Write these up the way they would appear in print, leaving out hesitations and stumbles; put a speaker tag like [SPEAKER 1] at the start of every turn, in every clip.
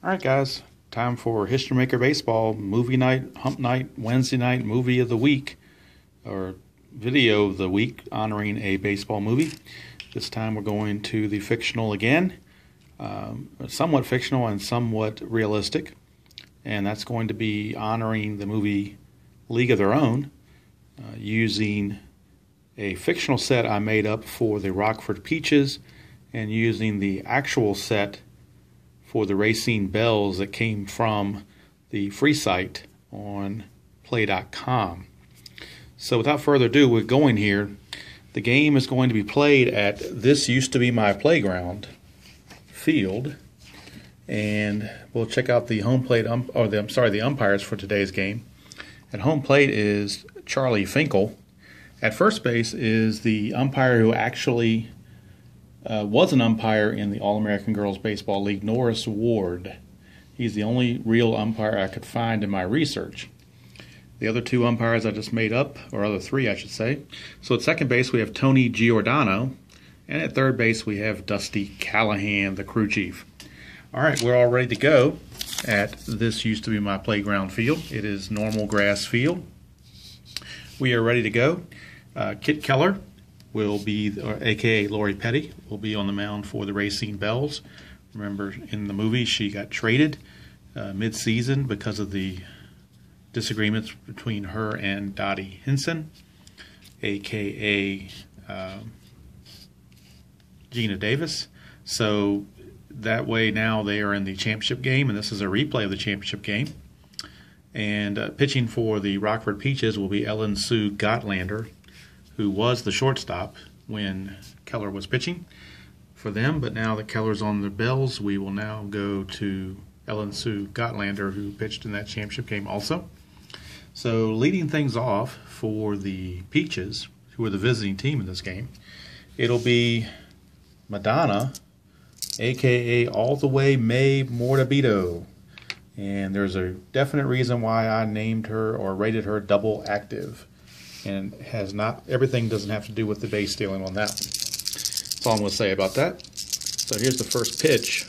[SPEAKER 1] All right, guys, time for History Maker Baseball movie night, hump night, Wednesday night movie of the week, or video of the week honoring a baseball movie. This time we're going to the fictional again, somewhat fictional and somewhat realistic, and that's going to be honoring the movie League of Their Own, using a fictional set I made up for the Rockford Peaches and using the actual set for the Racine Belles that came from the free site on play.com. So without further ado, we're going here. The game is going to be played at This Used to Be My Playground field, and we'll check out the home plate the umpires for today's game. At home plate is Charlie Finkel. At first base is the umpire who actually was an umpire in the All-American Girls Baseball League, Norris Ward. He's the only real umpire I could find in my research. The other two umpires I just made up, or other three I should say. So at second base we have Tony Giordano, and at third base we have Dusty Callahan, the crew chief. All right, we're all ready to go at This Used to Be My Playground field. It is normal grass field. We are ready to go. Kit Keller will be, a.k.a. Lori Petty, will be on the mound for the Racine Belles. Remember, in the movie, she got traded mid-season because of the disagreements between her and Dottie Hinson, a.k.a. Gina Davis. So that way now they are in the championship game, and this is a replay of the championship game. And pitching for the Rockford Peaches will be Ellen Sue Gottlander, who was the shortstop when Keller was pitching for them. But now that Keller's on the Belles, we will now go to Ellen Sue Gottlander, who pitched in that championship game also. So leading things off for the Peaches, who are the visiting team in this game, it'll be Madonna, a.k.a. All the Way May Mortabito. And there's a definite reason why I named her or rated her double active. And has not, everything doesn't have to do with the base stealing on that one. That's all I'm going to say about that. So here's the first pitch.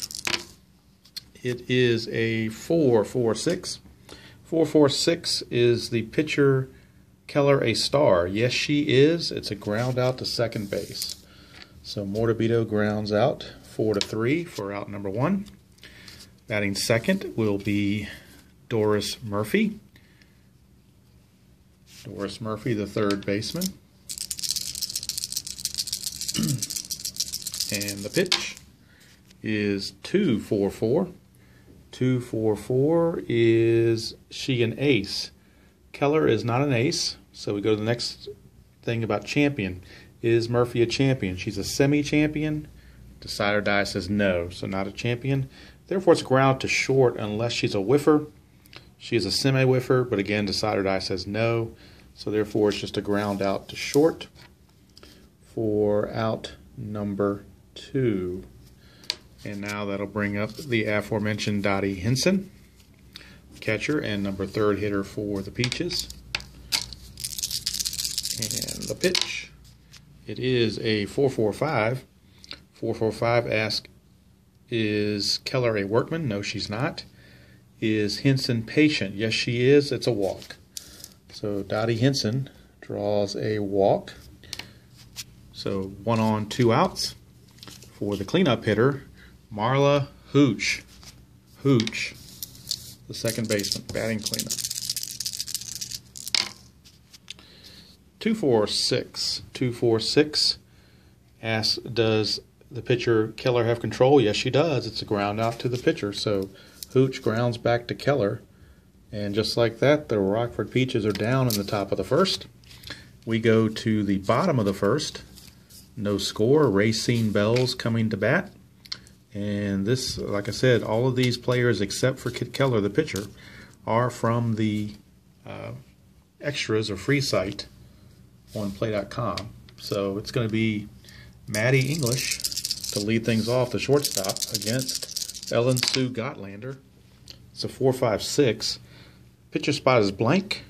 [SPEAKER 1] It is a 4-4-6. 4-4-6 is the pitcher Keller a star? Yes, she is. It's a ground out to second base. So Mortabito grounds out 4-3 for out number one. Batting second will be Doris Murphy. Doris Murphy, the third baseman. And the pitch is 2-4-4. 2-4-4 is she an ace? Keller is not an ace, so we go to the next thing about champion. Is Murphy a champion? She's a semi-champion. Decide or Die says no, so not a champion. Therefore, it's ground to short unless she's a whiffer. She is a semi-whiffer, but again, Decide or Die says no. So therefore, it's just a ground out to short for out number 2. And now that'll bring up the aforementioned Dottie Hinson, catcher and number 3 hitter for the Peaches. And the pitch, it is a 4-4-5. 4-4-5 asks, is Keller a workman? No, she's not. Is Hinson patient? Yes, she is. It's a walk. So Dottie Hinson draws a walk. So 1 on, 2 outs. For the cleanup hitter, Marla Hooch. Hooch, the second baseman, batting cleanup. 2-4-6. 2-4-6 asks, does the pitcher Keller have control? Yes, she does. It's a ground out to the pitcher. So Hooch grounds back to Keller. And just like that, the Rockford Peaches are down in the top of the first. We go to the bottom of the first. No score. Racine Belles coming to bat. And this, like I said, all of these players except for Kit Keller, the pitcher, are from the extras or free site on play.com. So it's going to be Maddie English to lead things off, the shortstop, against Ellen Sue Gottlander. It's a 4-5-6. Pitcher spot is blank.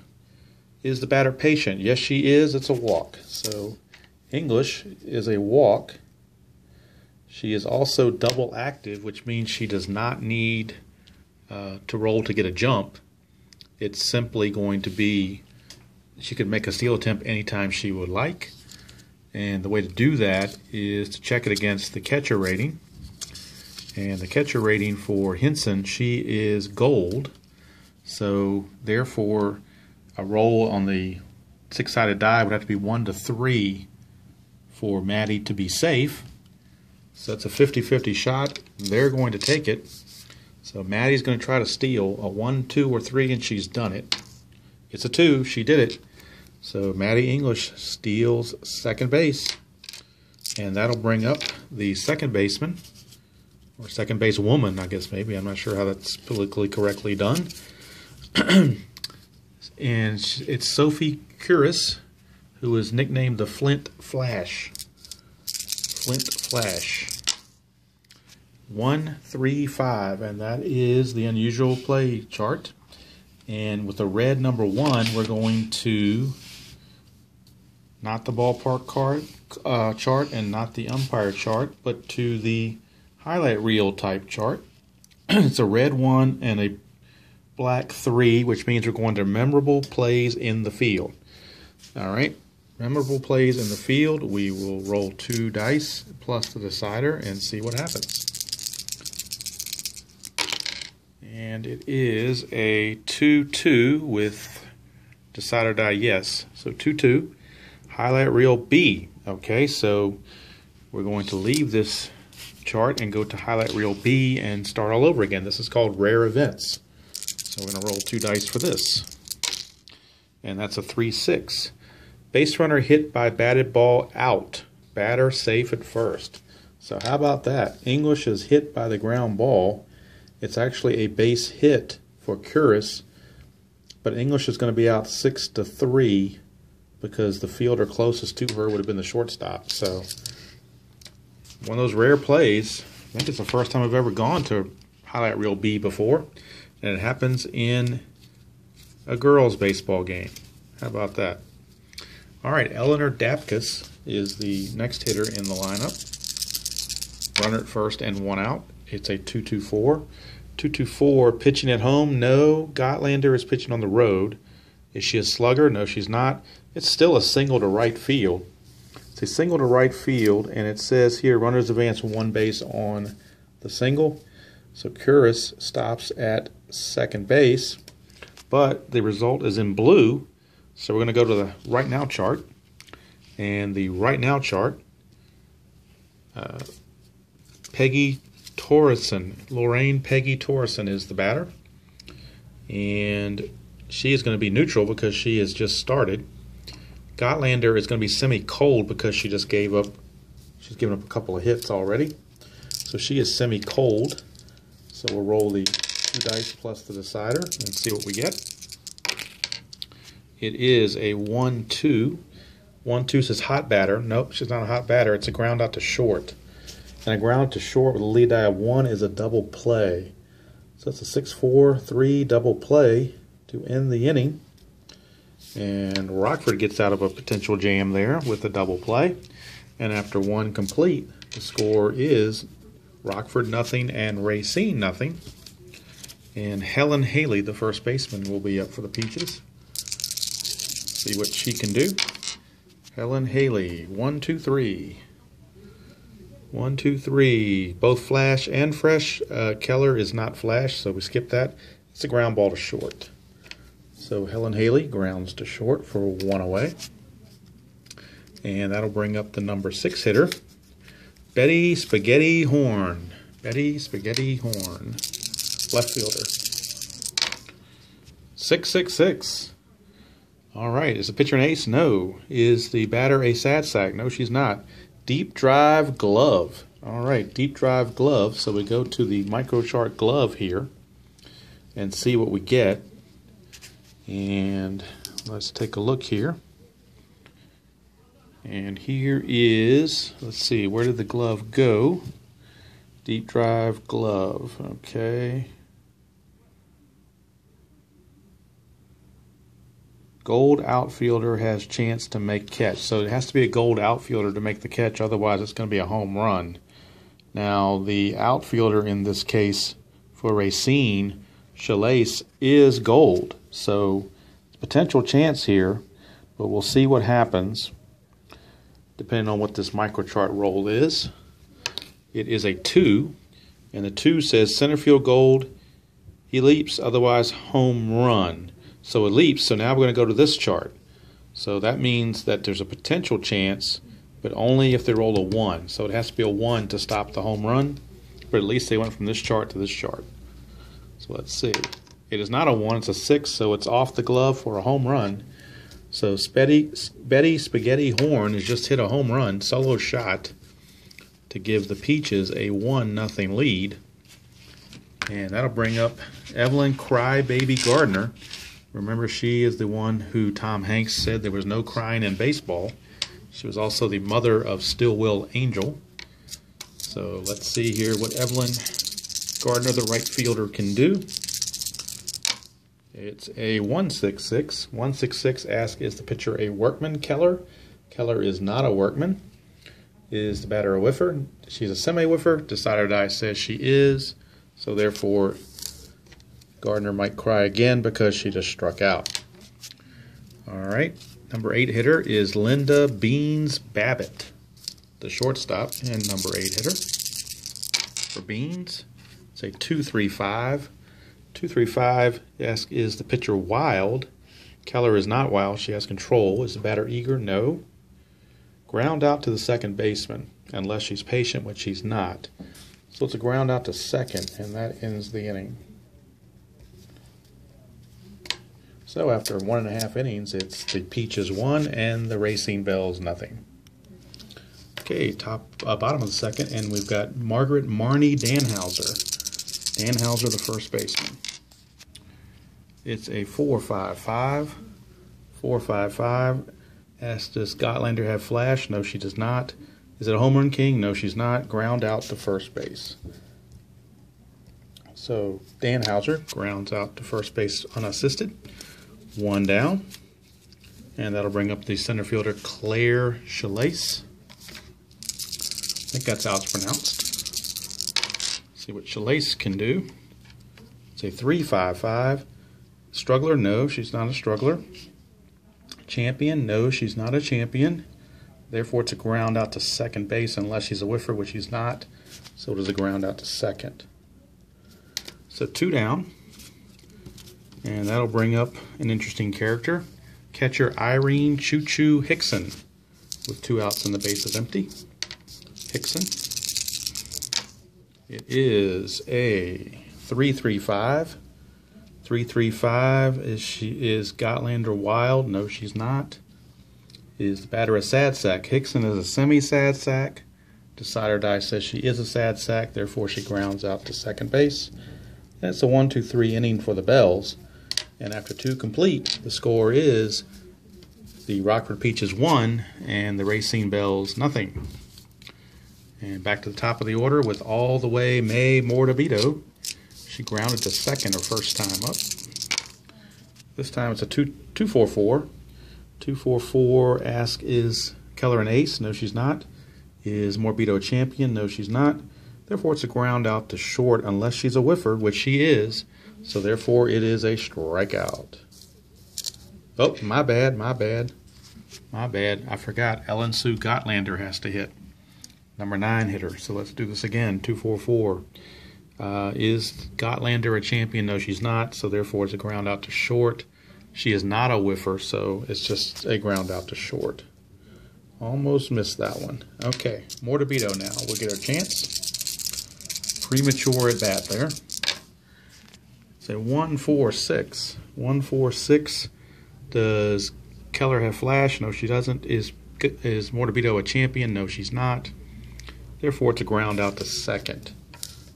[SPEAKER 1] Is the batter patient? Yes, she is. It's a walk. So English is a walk. She is also double active, which means she does not need to roll to get a jump. It's simply going to be, she could make a steal attempt anytime she would like. And the way to do that is to check it against the catcher rating. And the catcher rating for Henson, she is gold. So therefore, a roll on the six-sided die would have to be 1 to 3 for Maddie to be safe. So that's a 50-50 shot. They're going to take it. So Maddie's going to try to steal a 1, 2, or 3, and she's done it. It's a 2. She did it. So Maddie English steals second base. And that'll bring up the second baseman, or second base woman, I guess maybe. I'm not sure how that's politically correctly done. And it's Sophie Curis, who is nicknamed the Flint Flash. Flint Flash. 1, 3, 5, and that is the unusual play chart. And with the red number 1, we're going to not the ballpark chart and not the umpire chart, but to the highlight reel type chart. It's a red 1 and a black 3, which means we're going to memorable plays in the field. All right, memorable plays in the field. We will roll 2 dice plus the decider and see what happens. And it is a 2-2 with decider die yes. So 2-2. Highlight reel B. Okay, so we're going to leave this chart and go to highlight reel B and start all over again. This is called rare events. So we're going to roll 2 dice for this. And that's a 3-6. Base runner hit by batted ball out. Batter safe at first. So how about that? English is hit by the ground ball. It's actually a base hit for Curis, but English is going to be out 6-3 because the fielder closest to her would have been the shortstop. So one of those rare plays. I think it's the first time I've ever gone to highlight reel B before, and it happens in a girls' baseball game. How about that? All right, Eleanor Dapkus is the next hitter in the lineup. Runner at first and 1 out. It's a 2-2-4. 2-2-4, pitching at home. No, Gottlander is pitching on the road. Is she a slugger? No, she's not. It's still a single to right field. It's a single to right field, and it says here, runners advance 1 base on the single. So Curis stops at second base, but the result is in blue. So we're going to go to the right now chart. And the right now chart, Peggy Torreson, Lorraine Peggy Torreson is the batter. And she is going to be neutral because she has just started. Gottlander is going to be semi-cold because she just gave up, she's given up a couple of hits already. So she is semi-cold. So we'll roll the 2 dice plus the decider and see what we get. It is a 1-2. 1-2 says hot batter. Nope, she's not a hot batter. It's a ground out to short. And a ground to short with a lead die of 1 is a double play. So it's a 6-4-3 double play to end the inning. And Rockford gets out of a potential jam there with a double play. And after 1 complete, the score is Rockford 0 and Racine 0. And Helen Haley, the first baseman, will be up for the Peaches. See what she can do. Helen Haley, 1, 2, 3. 1, 2, 3. Both flash and fresh. Keller is not flash, so we skip that. It's a ground ball to short. So Helen Haley grounds to short for 1 away. And that'll bring up the number 6 hitter, Betty Spaghetti Horn. Betty Spaghetti Horn, left fielder. 666. All right, is the pitcher an ace? No. Is the batter a sad sack? No, she's not. Deep drive glove. All right, deep drive glove. So we go to the microchart glove here and see what we get. And let's take a look here. And here is, let's see, where did the glove go? Deep drive glove, okay. Gold outfielder has chance to make catch. So it has to be a gold outfielder to make the catch, otherwise it's going to be a home run. Now the outfielder in this case for Racine Chalace is gold. So potential chance here, but we'll see what happens depending on what this microchart roll is. It is a 2, and the 2 says center field gold. He leaps, otherwise home run. So it leaps, so now we're going to go to this chart. So that means that there's a potential chance, but only if they roll a 1. So it has to be a 1 to stop the home run, but at least they went from this chart to this chart. So let's see. It is not a 1, it's a 6, so it's off the glove for a home run. So Betty Spaghetti Horn has just hit a home run, solo shot, to give the Peaches a 1-0 lead. And that'll bring up Evelyn Crybaby Gardner. Remember, she is the one who Tom Hanks said there was no crying in baseball. She was also the mother of Stillwell Angel. So let's see here what Evelyn Gardner, the right fielder, can do. It's a 166. 166 asks, is the pitcher a workman, Keller? Keller is not a workman. Is the batter a whiffer? She's a semi-whiffer. Decide or Die says she is. So therefore, Gardner might cry again because she just struck out. All right. Number 8 hitter is Linda Beans Babbitt, the shortstop and number 8 hitter. For Beans, it's a 235. 235 asks, is the pitcher wild? Keller is not wild. She has control. Is the batter eager? No. Ground out to the second baseman, unless she's patient, which she's not. So it's a ground out to second, and that ends the inning. So after 1.5 innings, it's the Peaches 1 and the Racine Belles 0. Okay, bottom of the second, and we've got Margaret Marnie Danhauser. Danhauser, the first baseman. It's a 4.55. 4.55. Asks, does Gotlander have flash? No, she does not. Is it a home run king? No, she's not. Ground out to first base. So Danhauser grounds out to first base unassisted. 1 down. And that'll bring up the center fielder, Claire Chalace. I think that's how it's pronounced. See what Chalace can do. It's a 3.55. Struggler? No, she's not a struggler. Champion? No, she's not a champion. Therefore, it's a ground out to second base unless she's a whiffer, which she's not. So it is a ground out to second. So 2 down. And that'll bring up an interesting character. Catcher Irene Choo Choo Hickson with 2 outs and the base is empty. Hickson. It is a 3.35. 3.35. Is Gotlander wild? No, she's not. Is the batter a sad sack? Hickson is a semi-sad sack. Decide or Die says she is a sad sack, therefore she grounds out to second base. And it's a 1-2-3 inning for the Belles. And after 2 complete, the score is the Rockford Peaches 1 and the Racine Belles 0. And back to the top of the order with all the way May Mortabito. She grounded to second her first time up. This time it's a 2.44. 2.44 asks, is Keller an ace? No, she's not. Is Morbido a champion? No, she's not. Therefore, it's a ground out to short unless she's a whiffer, which she is. So therefore, it is a strikeout. Oh, my bad. I forgot. Ellen Sue Gotlander has to hit. Number 9 hitter. So let's do this again. 2.44. Is Gotlander a champion? No, she's not. So therefore, it's a ground out to short. She is not a whiffer, so it's just a ground out to short. Almost missed that one. Okay, Mortabito now. We'll get our chance. Premature at bat there. It's a 1.46. 1.46. Does Keller have flash? No, she doesn't. Is Mortabito a champion? No, she's not. Therefore, it's a ground out to second.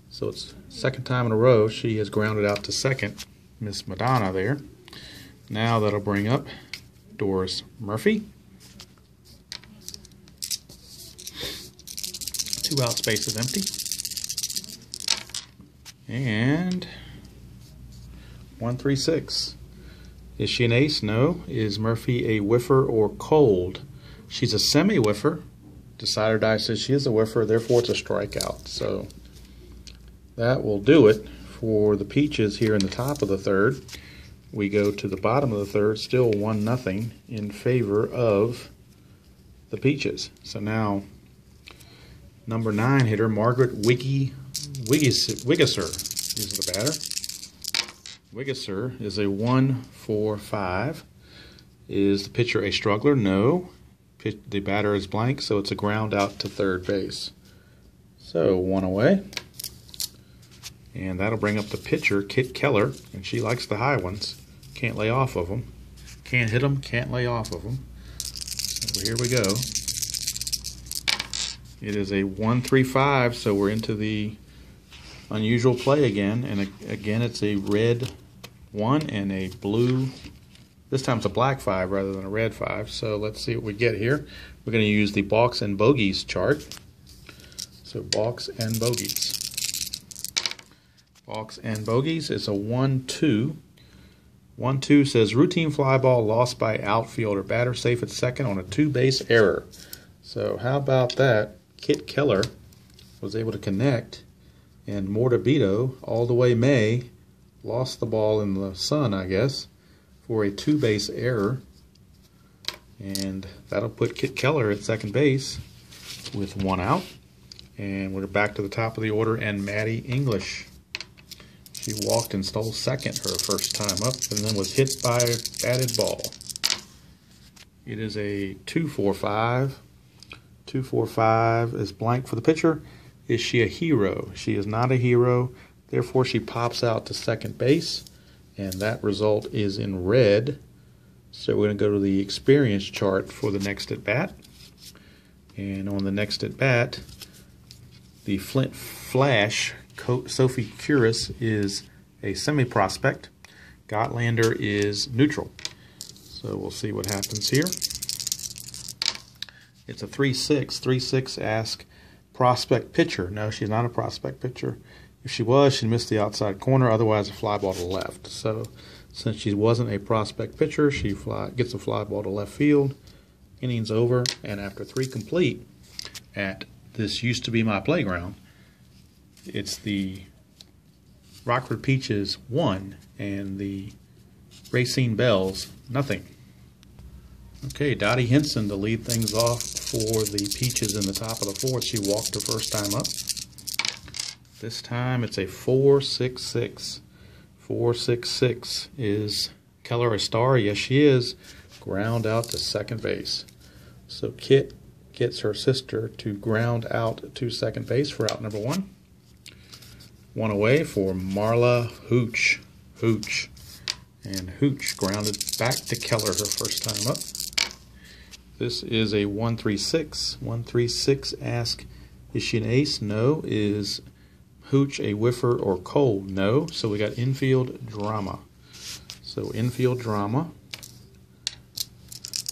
[SPEAKER 1] So it's second time in a row she has grounded out to second. Miss Madonna there. Now that'll bring up Doris Murphy. 2 out, space is empty. And 1.36. Is she an ace? No. Is Murphy a whiffer or cold? She's a semi-whiffer. Decide or Die says she is a whiffer, therefore it's a strikeout. So that will do it for the Peaches here in the top of the third. We go to the bottom of the third, still 1-0 in favor of the Peaches. So now, number 9 hitter, Margaret Wiggisser is the batter. Wiggisser is a 1-4-5. Is the pitcher a struggler? No. The batter is blank, so it's a ground out to third base. So 1 away. And that'll bring up the pitcher, Kit Keller, and she likes the high ones. Can't lay off of them. Can't hit them, can't lay off of them. So here we go. It is a 1-3-5, so we're into the unusual play again. And again, it's a red 1 and a blue. This time it's a black 5 rather than a red 5. So let's see what we get here. We're going to use the balks and bogeys chart. So balks and bogeys. Balks and bogeys is a 1-2. 1-2 says routine fly ball lost by outfielder. Batter safe at second on a 2-base error. So how about that? Kit Keller was able to connect, and Mortabito, all the way May, lost the ball in the sun, I guess, for a 2-base error. And that'll put Kit Keller at second base with 1 out. And we're back to the top of the order, and Maddie English. She walked and stole second her first time up, and then was hit by a batted ball. It is a 2-4-5. 2-4-5 is blank for the pitcher. Is she a hero? She is not a hero. Therefore, she pops out to second base, and that result is in red. So we're going to go to the experience chart for the next at bat. And on the next at bat, the Flint Flash, Sophie Curis, is a semi-prospect. Gottlander is neutral. So we'll see what happens here. It's a 3-6. 3-6 ask prospect pitcher. No, she's not a prospect pitcher. If she was, she'd miss the outside corner, otherwise a fly ball to left. So since she wasn't a prospect pitcher, she gets a fly ball to left field. Innings over, and after 3 complete at this used to be my playground, it's the Rockford Peaches 1 and the Racine Belles nothing. Okay, Dottie Henson to lead things off for the Peaches in the top of the fourth. She walked her first time up. This time it's a 4-6-6. 4-6-6. Is Keller a star? Yes, she is. Ground out to second base. So Kit gets her sister to ground out to second base for out number 1. 1 away for Marla Hooch. And Hooch grounded back to Keller her first time up. This is a 1-3-6. 1-3-6 ask, is she an ace? No. Is Hooch a whiffer or cold? No. So we got infield drama. So infield drama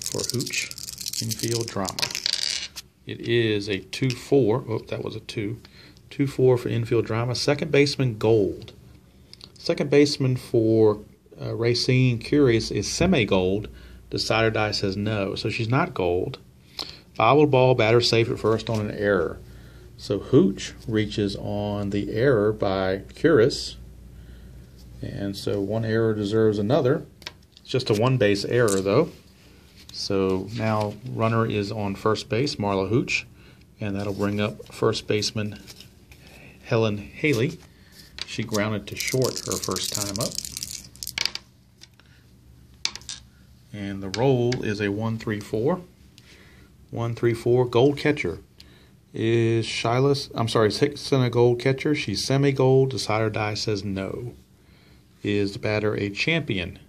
[SPEAKER 1] for Hooch. Infield drama. It is a 2-4. Oh, that was a 2. 2-4 for infield drama. Second baseman gold. Second baseman for Racine Curious is semi-gold. Decider die says no. So she's not gold. Foul ball, batter safe at first on an error. So Hooch reaches on the error by Curious. And so one error deserves another. It's just a 1-base error though. So now runner is on first base, Marla Hooch. And that'll bring up first baseman Helen Haley. She grounded to short her first time up. And the roll is a 1-3-4. 1-3-4 gold catcher. Is Hickson a gold catcher? She's semi-gold. Decider die says no. Is the batter a champion?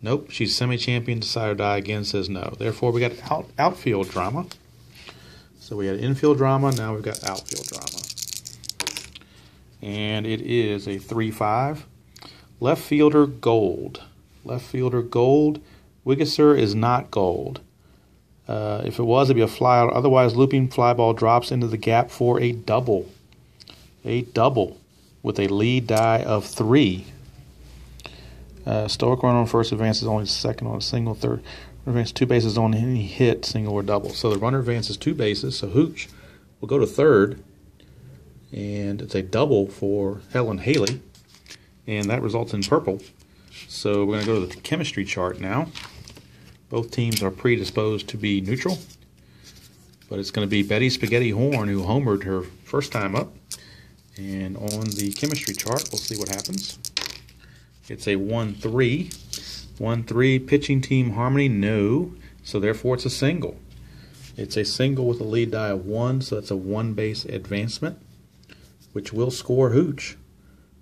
[SPEAKER 1] Nope, she's semi-champion. Decider die again says no. Therefore, we got outfield drama. So we had infield drama. Now we've got outfield drama. And it is a 3-5. Left fielder gold. Left fielder gold. Wiggisser is not gold. If it was, it'd be a fly out. Otherwise, looping fly ball drops into the gap for a double. A double with a lead die of 3. Stoic run on first, advances only second on a single, third. Advances 2 bases on any hit, single or double. So the runner advances 2 bases. So Hooch will go to third. And it's a double for Helen Haley. and that results in purple. So we're going to go to the chemistry chart now. Both teams are predisposed to be neutral, but it's going to be Betty Spaghetti Horn who homered her first time up. And on the chemistry chart, we'll see what happens. It's a 1-3. 1-3 pitching team harmony, no. So therefore it's a single. It's a single with a lead die of 1, so that's a 1-base advancement, which will score Hooch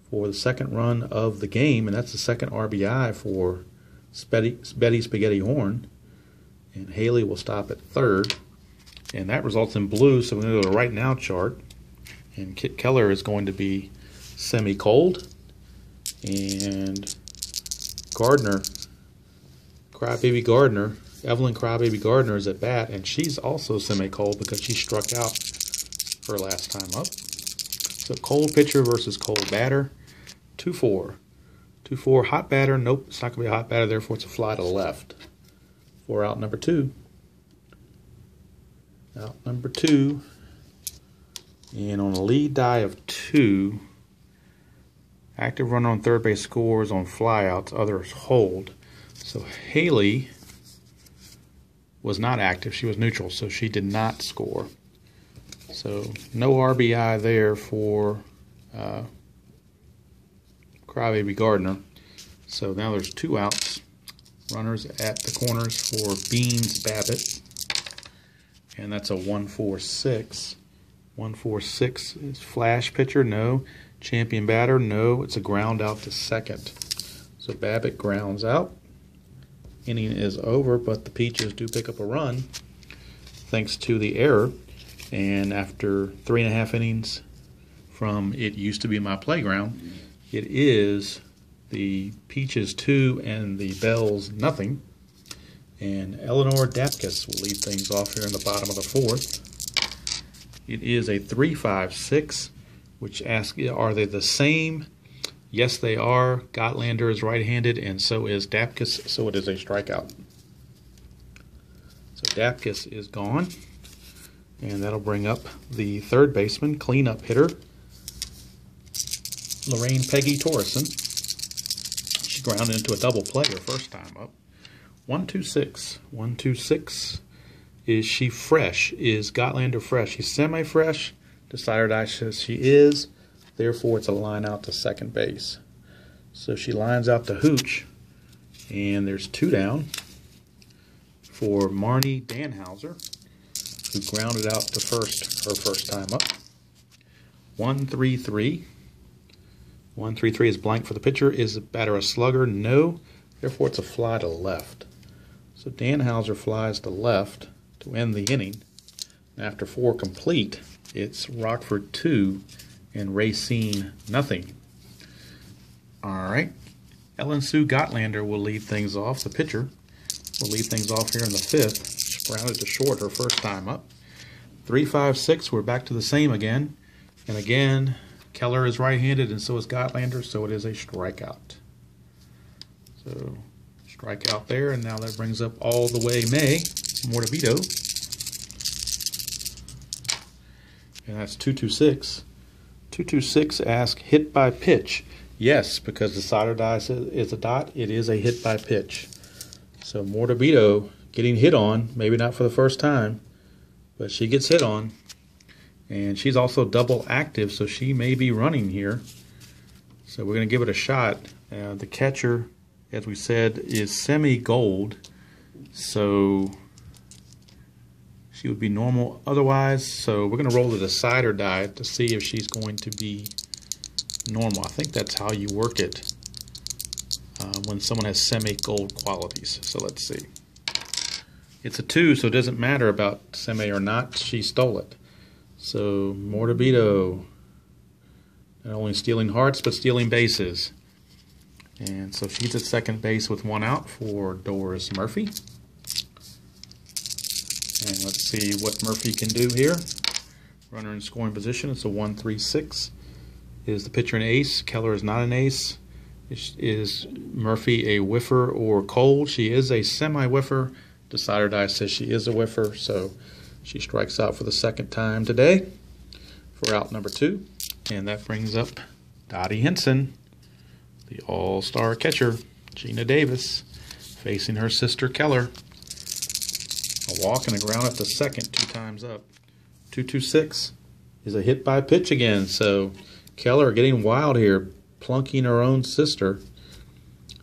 [SPEAKER 1] for the second run of the game, and that's the second RBI for Betty Spaghetti Horn. And Haley will stop at third, and that results in blue, so we're going to go to the right now chart. And Kit Keller is going to be semi-cold, and Gardner, Crybaby Gardner, Evelyn Crybaby Gardner is at bat, and she's also semi-cold because she struck out her last time up. So cold pitcher versus cold batter, 2-4. 2-4 hot batter, nope, it's not going to be a hot batter, therefore it's a fly to left. For out number 2. Out number 2. And on a lead die of 2, active runner on third base scores on flyouts, others hold. So Haley was not active, she was neutral, so she did not score. So no RBI there for Crybaby Gardner. So now there's 2 outs. Runners at the corners for Beans Babbitt. And that's a 1-4-6. 1-4-6 is flash pitcher, no. Champion batter, no. It's a ground out to second. So Babbitt grounds out. Inning is over, but the Peaches do pick up a run thanks to the error. And after 3.5 innings from It Used to Be My Playground, it is the Peaches 2 and the Belles nothing. And Eleanor Dapkus will lead things off here in the bottom of the 4th. It is a 3-5-6, which asks, are they the same? Yes, they are. Gottlander is right-handed, and so is Dapkus, so it is a strikeout. So Dapkus is gone, and that'll bring up the third baseman, cleanup hitter, Lorraine Peggy Torreson. She grounded into a double play her first time up. 1-2-6. 1-2-6. Is she fresh? Is Gottlander fresh? She's semi-fresh. Decider die says she is. Therefore, it's a line out to second base. So she lines out to Hooch, and there's 2 down for Marnie Danhauser, who grounded out to first her first time up. 1-3-3. 1-3-3 is blank for the pitcher. Is the batter a slugger? No. Therefore, it's a fly to left. So Danhauser flies to left to end the inning. After 4 complete, it's Rockford 2 and Racine nothing. All right. Ellen Sue Gottlander will lead things off. The pitcher will lead things off here in the 5th. She grounded to short her first time up. 3-5-6. We're back to the same again. And again, Keller is right-handed, and so is Gottlander, so it is a strikeout. So strikeout there, and now that brings up all the way May Mortavito. And that's 2-2-6. 2-2-6 asks hit by pitch. Yes, because the side or die is a dot, it is a hit by pitch. So Mortavito getting hit on, maybe not for the first time, but she gets hit on. And she's also double active, so she may be running here. So we're going to give it a shot. The catcher, as we said, is semi-gold, so she would be normal otherwise. So we're going to roll the decider die to see if she's going to be normal. I think that's how you work it when someone has semi-gold qualities. So let's see. It's a 2, so it doesn't matter about semi or not. She stole it. So Mortavito, not only stealing hearts, but stealing bases. And so she's at second base with 1 out for Doris Murphy. And let's see what Murphy can do here. Runner in scoring position. It's a 1-3-6. Is the pitcher an ace? Keller is not an ace. Is Murphy a whiffer or cold? She is a semi-whiffer. Decider die says she is a whiffer, so she strikes out for the second time today for out number 2. And that brings up Dottie Henson, the all-star catcher, Gina Davis, facing her sister Keller. A walk and a ground at the second, 2 times up. 2-2-6 is a hit by pitch again. So Keller getting wild here, plunking her own sister.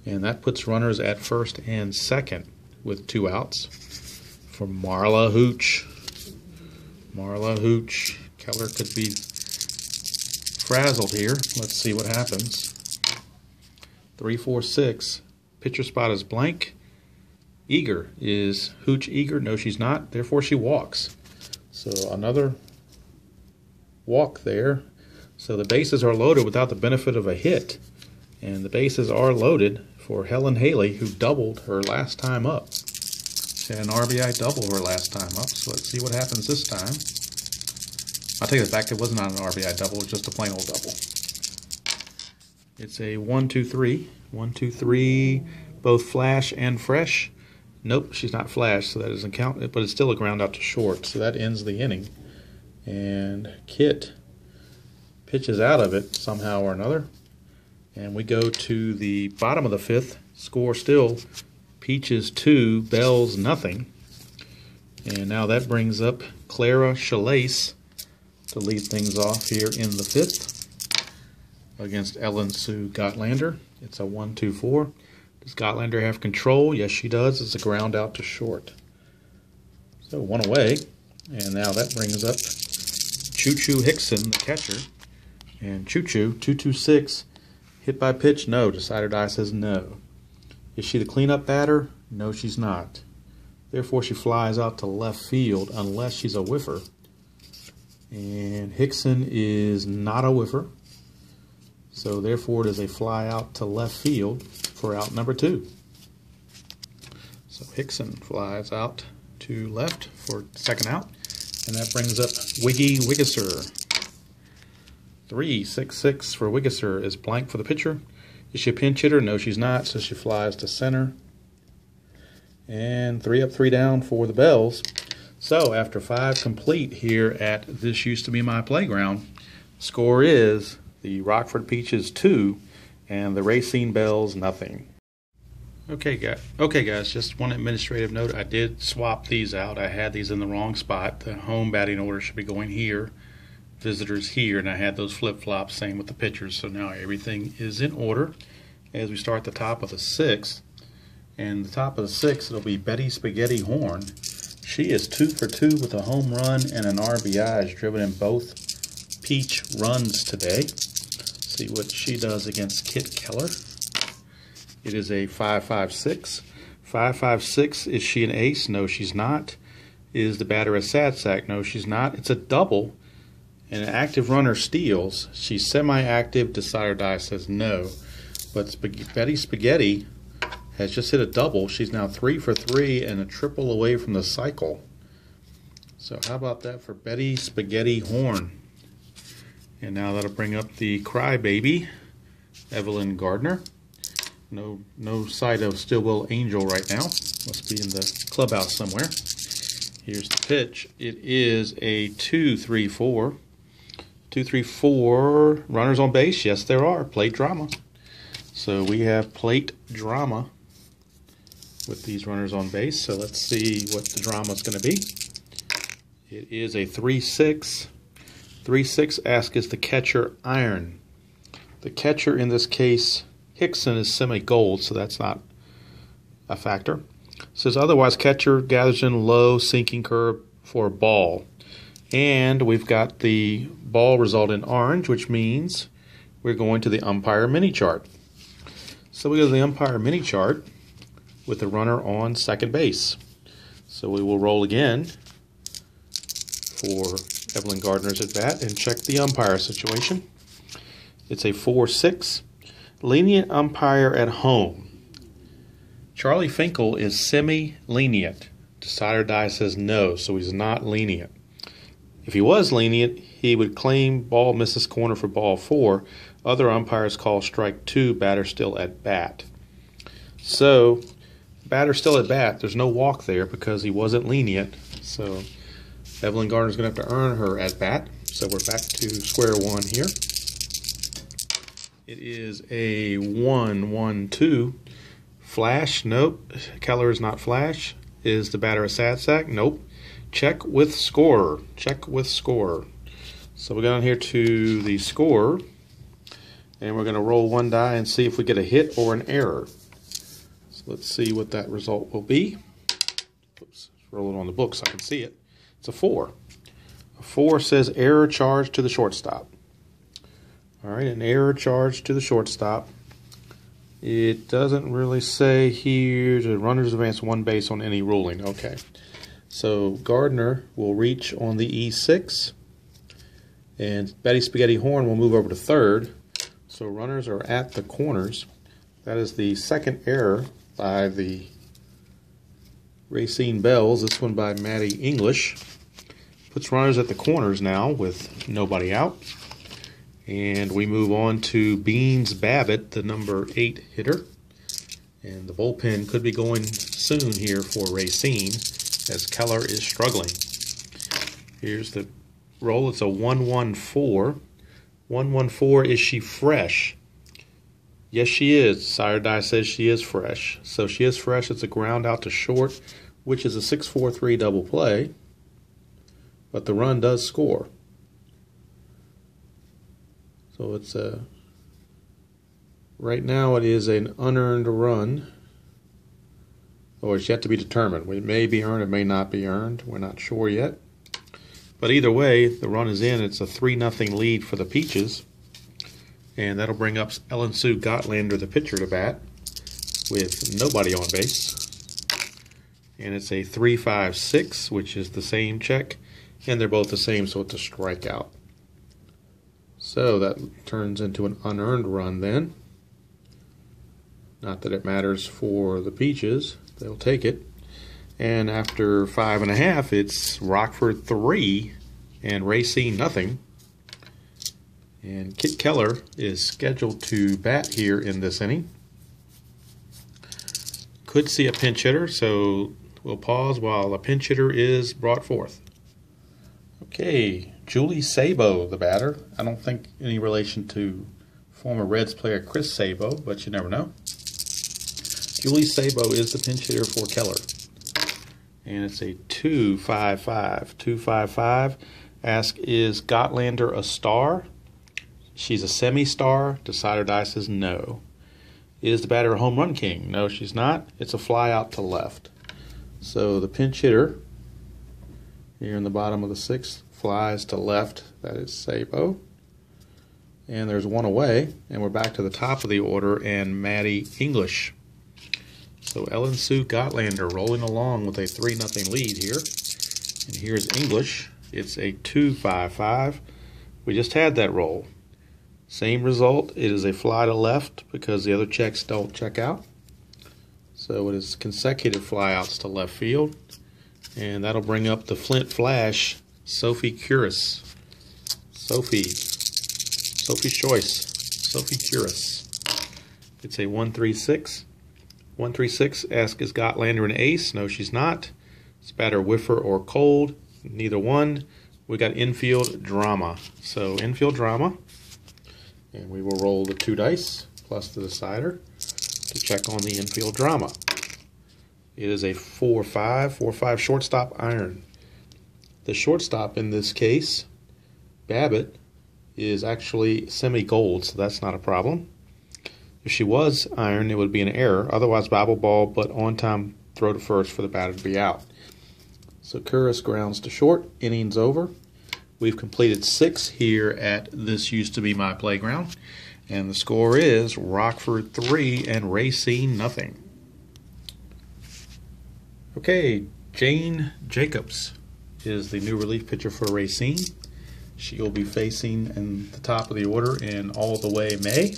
[SPEAKER 1] And that puts runners at first and second with 2 outs for Marla Hooch. Marla Hooch. Keller could be frazzled here. Let's see what happens. 3-4-6. Pitcher spot is blank. Eager. Is Hooch eager? No, she's not. Therefore, she walks. So another walk there. So the bases are loaded without the benefit of a hit. And the bases are loaded for Helen Haley, who doubled her last time up. She had an RBI double her last time up. So let's see what happens this time. I'll take it back. It wasn't an RBI double. It was just a plain old double. It's a 1-2-3. 1-2-3, both flash and fresh. Nope, she's not flash, so that doesn't count. But it's still a ground out to short, so that ends the inning. And Kit pitches out of it somehow or another. And we go to the bottom of the 5th. Score still Peaches 2, Belles nothing. And now that brings up Clara Chalace to lead things off here in the 5th against Ellen Sue Gottlander. It's a 1-2-4. Does Gottlander have control? Yes, she does. It's a ground out to short. So 1 away. And now that brings up Choo Choo Hickson, the catcher. And Choo Choo, 2-2-6. Hit by pitch? No. Decider die says no. Is she the cleanup batter? No, she's not. Therefore, she flies out to left field unless she's a whiffer. And Hickson is not a whiffer. So therefore, it is a fly out to left field for out number 2. So Hickson flies out to left for second out. And that brings up Wiggy Wiggisser. 3-6-6 for Wiggisser is blank for the pitcher. Is she a pinch hitter? No, she's not. So she flies to center. And 3 up, 3 down for the Belles. So after 5 complete here at This Used to Be My Playground, score is the Rockford Peaches 2 and the Racine Belles nothing. Okay guys, just one administrative note. I did swap these out. I had these in the wrong spot. The home batting order should be going here, visitors here, and I had those flip-flops, same with the pitchers. So now everything is in order as we start the top of the 6th. And the top of the 6th, it'll be Betty Spaghetti Horn. She is 2 for 2 with a home run and an RBI. Is driven in both Peach runs today. See what she does against Kit Keller. It is a 5-5-6. 5-5-6. Is she an ace? No, she's not. Is the batter a sad sack? No, she's not. It's a double. And an active runner steals. She's semi-active. Decider die says no. But Betty Spaghetti has just hit a double. She's now 3 for 3 and a triple away from the cycle. So how about that for Betty Spaghetti Horn? And now that'll bring up the crybaby, Evelyn Gardner. No sight of Stillwell Angel right now. Must be in the clubhouse somewhere. Here's the pitch. It is a 2-3-4. 2-3-4. Runners on base? Yes, there are. Plate drama. So we have plate drama with these runners on base. So let's see what the drama is going to be. It is a 3-6. 3-6. Ask is the catcher iron. The catcher in this case, Hickson, is semi-gold, so that's not a factor. It says otherwise catcher gathers in low sinking curve for a ball. And we've got the ball result in orange, which means we're going to the umpire mini chart. So we go to the umpire mini chart with the runner on second base. So we will roll again for Evelyn Gardner's at bat and check the umpire situation. It's a 4-6. Lenient umpire at home. Charlie Finkel is semi-lenient. Decider die says no, so he's not lenient. If he was lenient, he would claim ball misses corner for ball 4. Other umpires call strike 2, batter still at bat. So, batter still at bat, there's no walk there because he wasn't lenient. So, Evelyn Gardner's going to have to earn her at bat. So we're back to square one here. It is a 1-1-2. Flash, nope. Keller is not flash. Is the batter a sad sack? Nope. Check with scorer. Check with scorer. So we go down here to the scorer, and we're going to roll one die and see if we get a hit or an error. So let's see what that result will be. Oops, roll it on the book so I can see it. It's a 4. A 4 says error charge to the shortstop. All right, an error charge to the shortstop. It doesn't really say here the runners advance one base on any ruling. Okay, so Gardner will reach on the E6, and Betty Spaghetti Horn will move over to third. So runners are at the corners. That is the second error by the Racine Belles. This one by Maddie English. Puts runners at the corners now with nobody out. And we move on to Beans Babbitt, the number 8 hitter. And the bullpen could be going soon here for Racine, as Keller is struggling. Here's the roll. It's a 1-1-4. 1-1-4, is she fresh? Yes, she is. Sire Die says she is fresh. So she is fresh. It's a ground out to short, which is a 6-4-3 double play. But the run does score. So it's right now it is an unearned run, or it's yet to be determined. It may be earned, it may not be earned. We're not sure yet. But either way, the run is in. It's a 3-0 lead for the Peaches, and that'll bring up Ellen Sue Gottlander, the pitcher, to bat with nobody on base. And it's a 3-5-6, which is the same check, and they're both the same, so it's a strikeout. So that turns into an unearned run then. Not that it matters for the Peaches. They'll take it. And after 5.5, it's Rockford 3 and Racine nothing. And Kit Keller is scheduled to bat here in this inning. Could see a pinch hitter, so we'll pause while a pinch hitter is brought forth. Okay, Julie Sabo, the batter. I don't think any relation to former Reds player Chris Sabo, but you never know. Julie Sabo is the pinch hitter for Keller. And it's a 2-5-5. 2-5-5. Ask, is Gottlander a star? She's a semi-star. Decider Die says no. Is the batter a home run king? No, she's not. It's a fly out to left. So the pinch hitter here in the bottom of the 6th flies to left. That is Sabo. And there's one away. And we're back to the top of the order and Maddie English. So Ellen Sue Gottlander rolling along with a 3-0 lead here. And here's English. It's a 2-5-5. We just had that roll. Same result. It is a fly to left because the other checks don't check out. So it is consecutive flyouts to left field. And that'll bring up the Flint Flash, Sophie Curis. Sophie's Choice. Sophie Curis. It's a 1-3-6. 1-3-6, ask, is Gottlander an ace? No, she's not. It's batter whiffer or cold. Neither one. We got infield drama. So infield drama. And we will roll the 2 dice plus the decider to check on the infield drama. It is a 4-5. 4-5 shortstop iron. The shortstop in this case, Babbitt, is actually semi-gold, so that's not a problem. If she was iron, it would be an error. Otherwise, Bible ball, but on-time throw to first for the batter to be out. So Curis grounds to short. Innings over. We've completed 6 here at This Used to Be My Playground. And the score is Rockford 3 and Racine nothing. Okay, Jane Jacobs is the new relief pitcher for Racine. She will be facing in the top of the order in All the Way May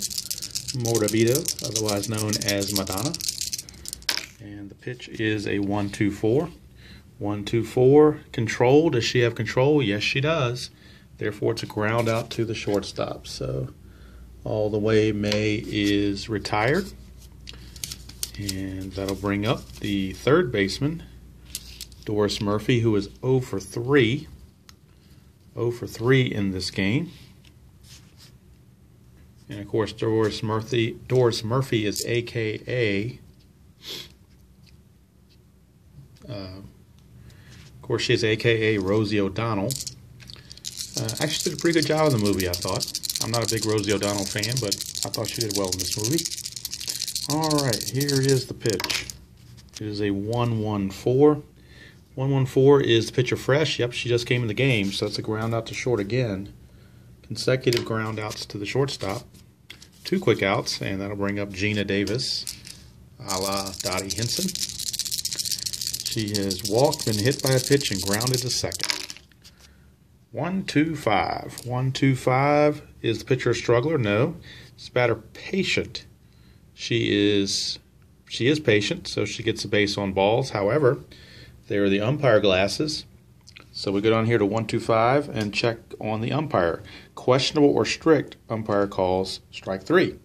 [SPEAKER 1] Morabito, otherwise known as Madonna. And the pitch is a 1-2-4. 1-2-4. Control. Does she have control? Yes, she does. Therefore, it's a ground out to the shortstop. So, All the Way May is retired. And that'll bring up the third baseman, Doris Murphy, who is 0 for 3. 0 for 3 in this game. And of course, Doris Murphy is AKA. Of course, she's AKA Rosie O'Donnell. Actually did a pretty good job in the movie, I thought. I'm not a big Rosie O'Donnell fan, but I thought she did well in this movie. All right, here is the pitch. It is a 1-1-4. 1-1-4 is the pitcher fresh. Yep, she just came in the game, so that's a ground out to short again. Consecutive ground outs to the shortstop. 2 quick outs, and that'll bring up Gina Davis, a la Dottie Henson. She has walked, been hit by a pitch, and grounded to second. 1-2-5. 1-2-5. Is the pitcher a struggler? No. Is the batter patient? She is patient, so she gets a base on balls. However, there are the umpire glasses. So we go down here to 1-2-5 and check on the umpire. Questionable or strict, umpire calls strike 3.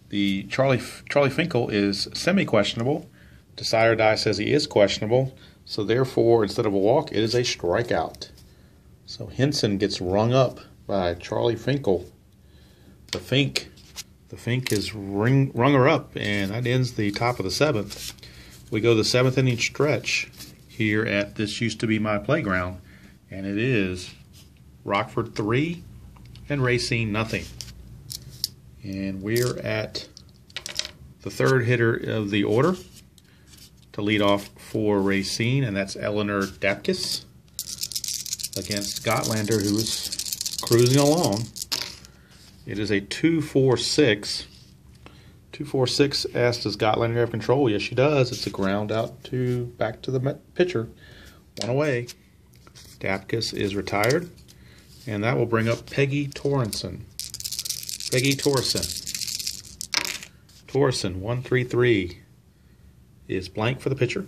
[SPEAKER 1] The Charlie Finkel is semi-questionable. Decide or die says he is questionable. So therefore, instead of a walk, it is a strikeout. So Henson gets rung up by Charlie Finkel. The Fink has rung her up, and that ends the top of the 7th. We go to the 7th inning stretch here at this used to be my playground, and it is Rockford 3 and Racine nothing. And we're at the 3rd hitter of the order to lead off for Racine, and that's Eleanor Dapkus against Gottlander, who is cruising along. It is a 2-4-6. 2-4-6 asks, does Gottlander have control? Yes, she does. It's a ground out back to the pitcher. 1 away. Dapkus is retired, and that will bring up Peggy Torrenson. Peggy Torrenson. Torrenson, 1-3-3. Is blank for the pitcher.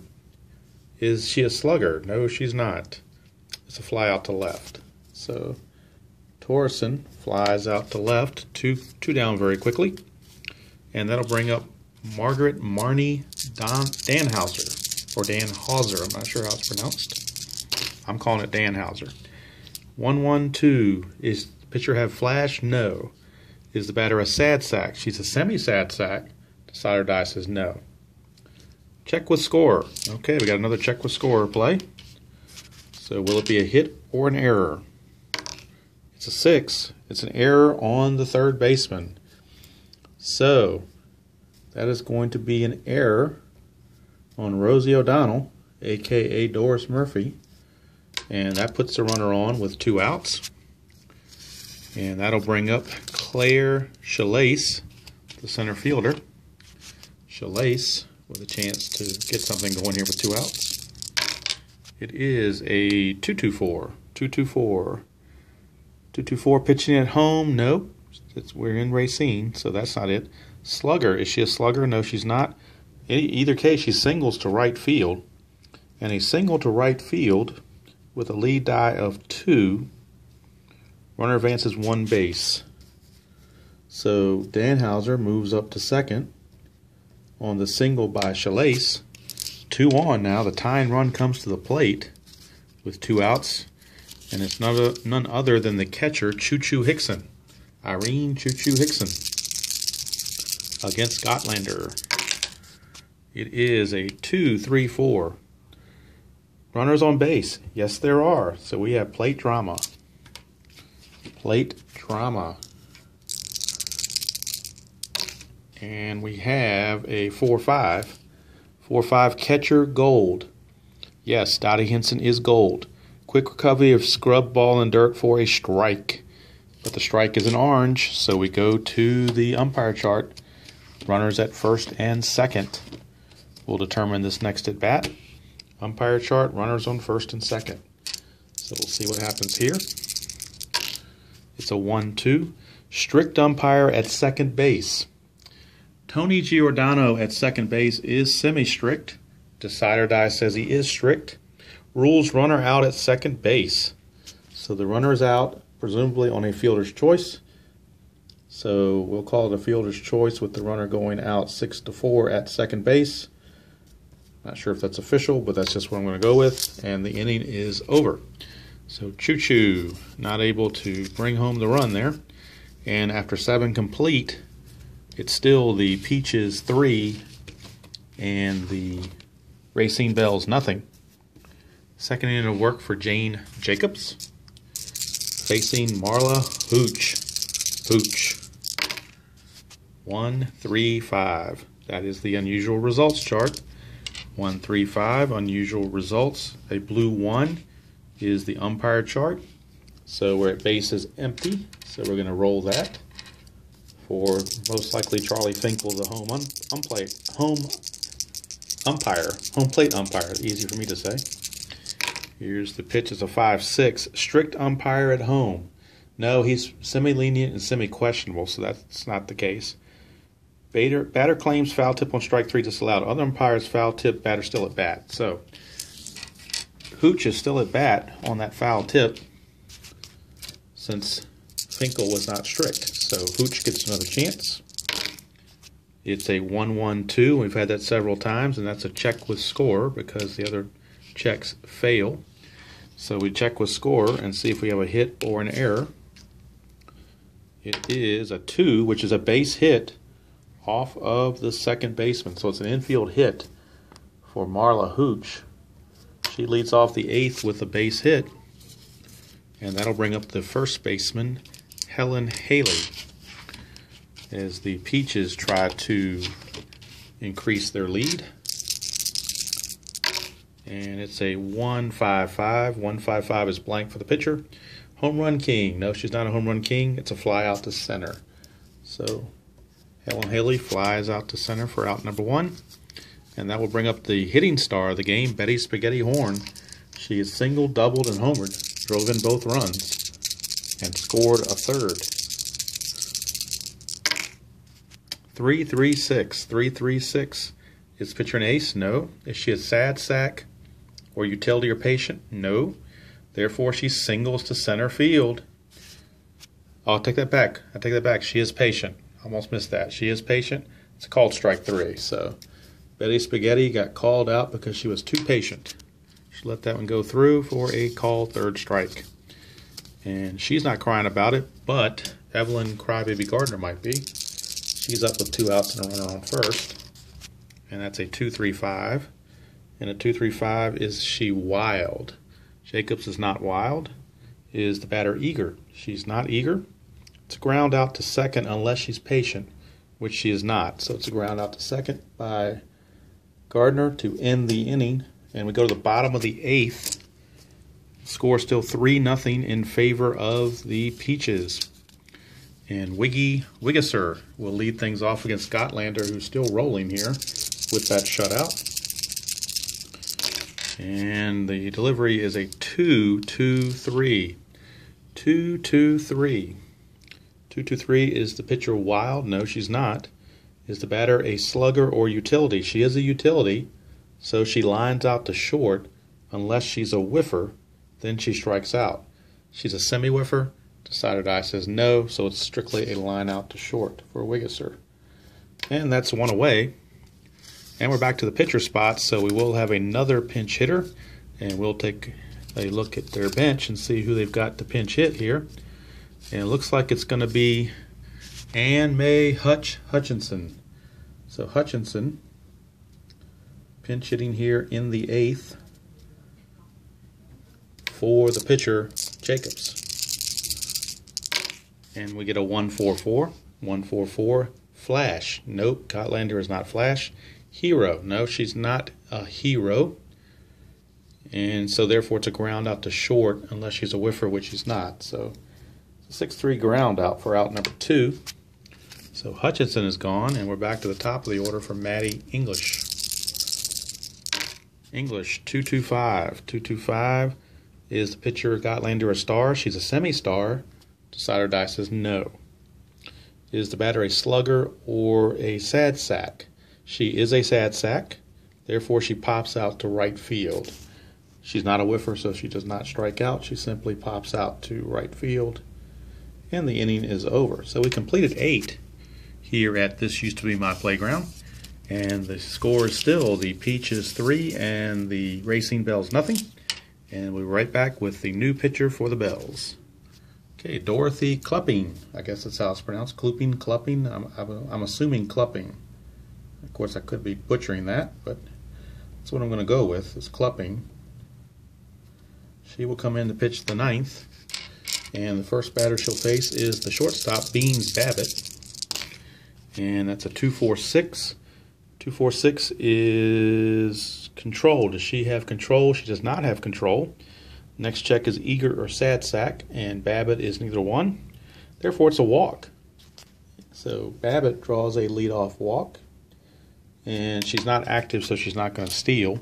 [SPEAKER 1] Is she a slugger? No, she's not. It's a fly out to left. So Torrenson flies out to left, two down very quickly. And that'll bring up Margaret Marnie Danhauser, or Danhauser. I'm not sure how it's pronounced. I'm calling it Danhauser. 1-1-2. Is the pitcher have flash? No. Is the batter a sad sack? She's a semi-sad sack. Decide or die says no. Check with score. Okay, we got another check with score play. So will it be a hit or an error? It's a 6. It's an error on the 3rd baseman. So that is going to be an error on Rosie O'Donnell, a.k.a. Doris Murphy. And that puts the runner on with 2 outs. And that'll bring up Claire Chalace, the center fielder. Chalace with a chance to get something going here with 2 outs. It is a 2-2-4. 2-2-4. 2-2-4 pitching at home. Nope. We're in Racine, so that's not it. Slugger. Is she a slugger? No, she's not. In either case, she singles to right field. And a single to right field with a lead die of 2. Runner advances 1 base. So Danhauser moves up to second on the single by Chalace. 2 on now. The tying run comes to the plate with 2 outs. And it's none other than the catcher, Choo Choo Hickson. Irene Choo Choo Hickson against Gottlander. It is a 2-3-4. Runners on base. Yes, there are. So we have plate drama. Plate drama. And we have a 4-5. 4-5 catcher gold. Yes, Dottie Henson is gold. Quick recovery of scrub ball and dirt for a strike. But the strike is an orange, so we go to the umpire chart. Runners at first and second will determine this next at bat. Umpire chart, runners on first and second. So we'll see what happens here. It's a 1-2. Strict umpire at second base. Tony Giordano at second base is semi-strict. Decide or die says he is strict. Rules runner out at second base. So the runner is out, presumably on a fielder's choice. So we'll call it a fielder's choice with the runner going out 6-4 at second base. Not sure if that's official, but that's just what I'm going to go with. And the inning is over. So Choo Choo not able to bring home the run there. And after 7 complete, it's still the Peaches 3 and the Racine Belles nothing. Second inning of work for Jane Jacobs, facing Marla Hooch. 1-3-5. That is the unusual results chart. 1-3-5, unusual results. A blue 1 is the umpire chart. So we're at bases empty. So we're going to roll that for most likely Charlie Finkel, the home plate umpire. Easy for me to say. Here's the pitch. It's a 5-6. Strict umpire at home. No, he's semi-lenient and semi-questionable, so that's not the case. Batter claims foul tip on strike 3 disallowed. Other umpires foul tip, batter still at bat. So Hooch is still at bat on that foul tip since Finkel was not strict. So Hooch gets another chance. It's a 1-1-2. We've had that several times, and that's a check with score because the other checks fail. So we check with score and see if we have a hit or an error. It is a 2, which is a base hit off of the second baseman. So it's an infield hit for Marla Hooch. She leads off the 8th with a base hit. And that'll bring up the first baseman, Helen Haley, as the Peaches try to increase their lead. And it's a 1-5-5. 1-5-5 is blank for the pitcher. Home run king. No, she's not a home run king. It's a fly out to center. So Helen Haley flies out to center for out number 1. And that will bring up the hitting star of the game, Betty Spaghetti Horn. She is singled, doubled, and homered. Drove in both runs and scored a third. 3-3-6. 3-3-6. Is the pitcher an ace? No. Is she a sad sack or utility or patient? No. Therefore, she singles to center field. I'll take that back. I take that back. She is patient. Almost missed that. She is patient. It's called strike 3. So Betty Spaghetti got called out because she was too patient. She let that one go through for a called third strike. And she's not crying about it, but Evelyn Crybaby Gardner might be. She's up with 2 outs and a runner on first. And that's a 2-3-5. And a 2-3-5, is she wild? Jacobs is not wild. Is the batter eager? She's not eager. It's a ground out to second unless she's patient, which she is not. So it's a ground out to second by Gardner to end the inning. And we go to the bottom of the 8th. Score still 3-0 in favor of the Peaches. And Wiggisser will lead things off against Gotlander, who's still rolling here with that shutout. And the delivery is a 2-2-3. 2-2-3. 2-2-3. Is the pitcher wild? No, she's not. Is the batter a slugger or utility? She is a utility, so she lines out to short. Unless she's a whiffer, then she strikes out. She's a semi-whiffer. Decided I says no, so it's strictly a line out to short for Wiggisser. And that's 1 away. And we're back to the pitcher spot, so we will have another pinch hitter. And we'll take a look at their bench and see who they've got to pinch hit here. And it looks like it's going to be Ann May Hutchinson. So Hutchinson pinch hitting here in the 8th for the pitcher, Jacobs. And we get a 1-4-4. 1-4-4. Flash. Nope, Gotlander is not Flash. Hero. No, she's not a hero. And so therefore it's a ground out to short unless she's a whiffer, which she's not. So it's a 6-3 ground out for out number 2. So Hutchinson is gone, and we're back to the top of the order for Maddie English. English, 2-2-5. 2-2-5. Is the pitcher Gotlander a star? She's a semi-star. Decider die says no. Is the batter a slugger or a sad sack? She is a sad sack. Therefore, she pops out to right field. She's not a whiffer, so she does not strike out. She simply pops out to right field. And the inning is over. So we completed 8 here at This Used to Be My Playground. And the score is still the Peaches 3 and the Racine Belles nothing. And we're right back with the new pitcher for the Belles. Okay, Dorothy Clupping. I guess that's how it's pronounced. Clupping. I'm assuming Clupping. Of course, I could be butchering that, but that's what I'm going to go with, is Clupping. She will come in to pitch the 9th, and the first batter she'll face is the shortstop, Beans Babbitt, and that's a 2-4-6. 2-4-6 is control. Does she have control? She does not have control. Next check is eager or sad sack, and Babbitt is neither one. Therefore, it's a walk. So Babbitt draws a leadoff walk, and she's not active, so she's not going to steal.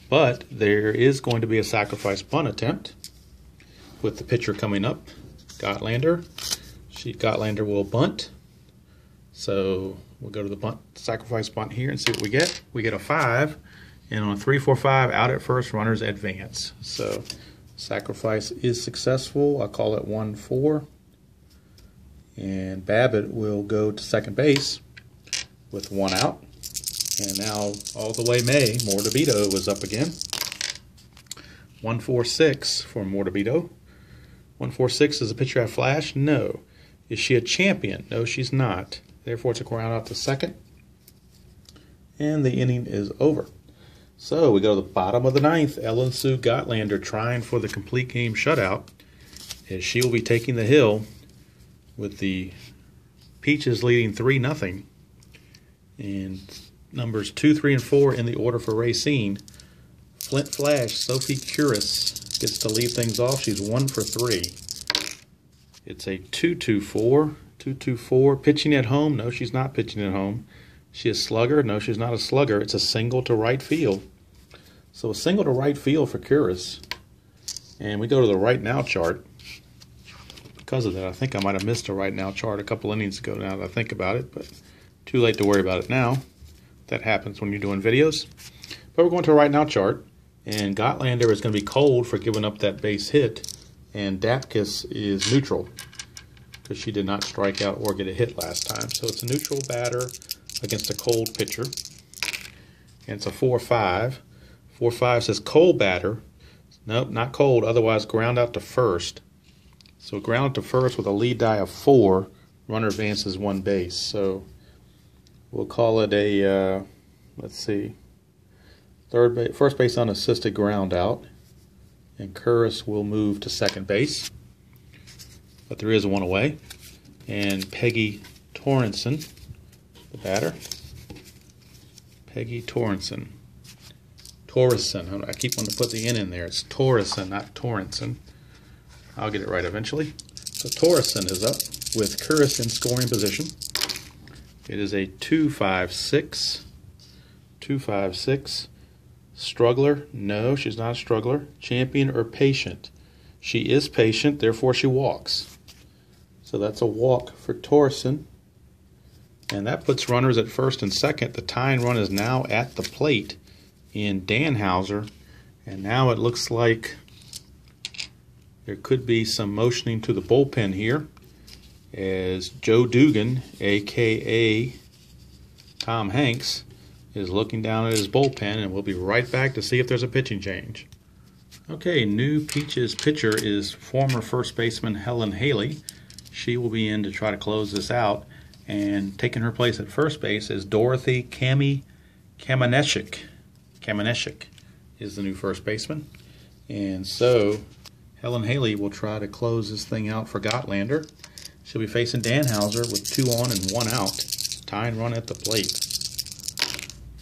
[SPEAKER 1] But there is going to be a sacrifice bunt attempt with the pitcher coming up, Gotlander. Gotlander will bunt. So we'll go to the sacrifice bunt here and see what we get. We get a 5, and on a 3-4-5, out at first, runners advance. So sacrifice is successful. I'll call it 1-4. And Babbitt will go to second base with 1 out. And now, all the way May, Mortabito is up again. 1-4-6 for Mortabito. 1-4-6, does the pitcher have flash? No. Is she a champion? No, she's not. Therefore, it's a ground out to second. And the inning is over. So, we go to the bottom of the 9th. Ellen Sue Gotlander trying for the complete game shutout, as she will be taking the hill with the Peaches leading 3-0. And numbers 2, 3, and 4 in the order for Racine. Flint Flash, Sophie Curis gets to lead things off. She's 1 for 3. It's a 2-2-4. 2-2-4. Pitching at home? No, she's not pitching at home. She is slugger? No, she's not a slugger. It's a single to right field. So a single to right field for Curis. And we go to the right now chart. Because of that, I think I might have missed a right now chart a couple innings ago now that I think about it, but too late to worry about it now. That happens when you're doing videos. But we're going to a right now chart, and Gotlander is going to be cold for giving up that base hit, and Dapkus is neutral because she did not strike out or get a hit last time. So it's a neutral batter against a cold pitcher. And it's a 4-5. 4-5 says cold batter. Nope, not cold, otherwise ground out to first. So ground out to first with a lead die of 4. Runner advances 1 base. So we'll call it a, let's see, first base unassisted ground out. And Curis will move to second base. But there is a 1 away. And Peggy Torrenson, the batter. Peggy Torrenson. I keep wanting to put the N in there. It's Torrenson, not Torrenson. I'll get it right eventually. So Torrenson is up with Curis in scoring position. It is a 2-5-6. 2-5-6. Struggler? No, she's not a struggler. Champion or patient? She is patient, therefore she walks. So that's a walk for Torrenson. And that puts runners at first and second. The tying run is now at the plate in Danhauser. And now it looks like there could be some motioning to the bullpen here, as Joe Dugan, a.k.a. Tom Hanks, is looking down at his bullpen, and we'll be right back to see if there's a pitching change. Okay, new Peaches pitcher is former first baseman Helen Haley. She will be in to try to close this out, and taking her place at first base is Dorothy Kameneshik. Kameneshik is the new first baseman. And so Helen Haley will try to close this thing out for Gotlander. She'll be facing Danhauser with 2 on and 1 out. Tying run at the plate.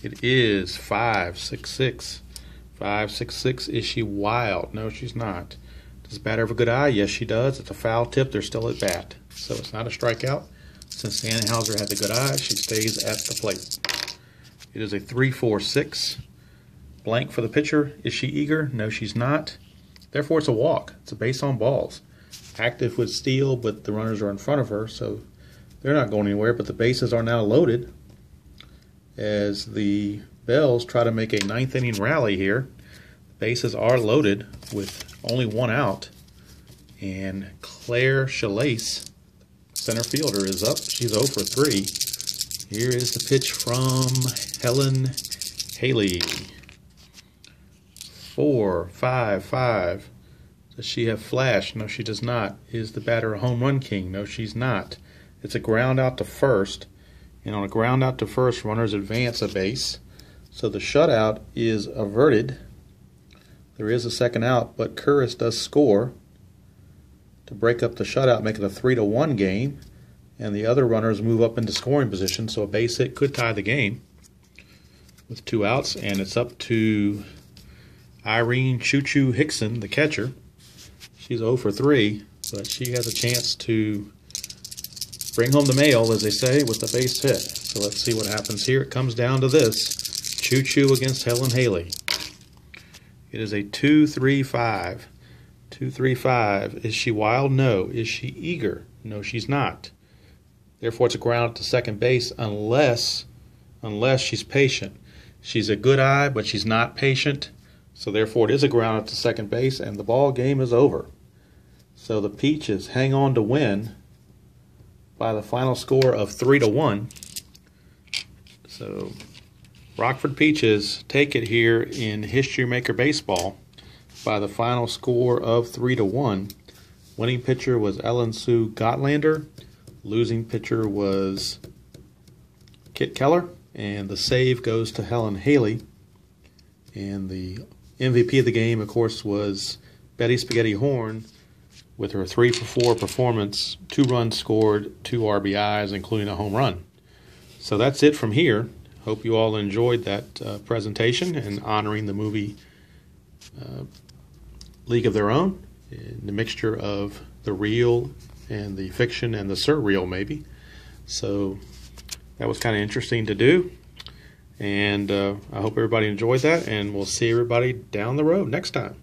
[SPEAKER 1] It is 5-6-6. 5-6-6. Is she wild? No, she's not. Does the batter have a good eye? Yes, she does. It's a foul tip. They're still at bat. So it's not a strikeout. Since Danhauser had the good eye, she stays at the plate. It is a 3-4-6. Blank for the pitcher. Is she eager? No, she's not. Therefore, it's a walk. It's a base on balls. Active with steal, but the runners are in front of her, so they're not going anywhere. But the bases are now loaded as the Belles try to make a 9th inning rally here. The bases are loaded with only 1 out. And Claire Chalace, center fielder, is up. She's 0 for 3. Here is the pitch from Helen Haley. 4-5-5. Does she have flash? No, she does not. Is the batter a home run king? No, she's not. It's a ground out to first. And on a ground out to first, runners advance a base. So the shutout is averted. There is a second out, but Curris does score to break up the shutout, make it a 3-1 game. And the other runners move up into scoring position, so a base hit could tie the game with 2 outs. And it's up to Irene Choo-Choo Hickson, the catcher. She's 0 for 3, but she has a chance to bring home the mail, as they say, with the base hit. So let's see what happens here. It comes down to this. Choo-Choo against Helen Haley. It is a 2-3-5. 2-3-5. Is she wild? No. Is she eager? No, she's not. Therefore, it's a ground out to second base unless she's patient. She's a good eye, but she's not patient. So therefore, it is a ground out to second base, and the ball game is over. So the Peaches hang on to win by the final score of 3-1. So Rockford Peaches take it here in History Maker Baseball by the final score of 3-1. Winning pitcher was Ellen Sue Gotlander. Losing pitcher was Kit Keller. And the save goes to Helen Haley. And the MVP of the game, of course, was Betty Spaghetti Horn with her 3-for-4 performance, 2 runs scored, 2 RBIs, including a home run. So that's it from here. Hope you all enjoyed that presentation and honoring the movie League of Their Own, the mixture of the real and the fiction and the surreal, maybe. So that was kind of interesting to do. And I hope everybody enjoyed that, and we'll see everybody down the road next time.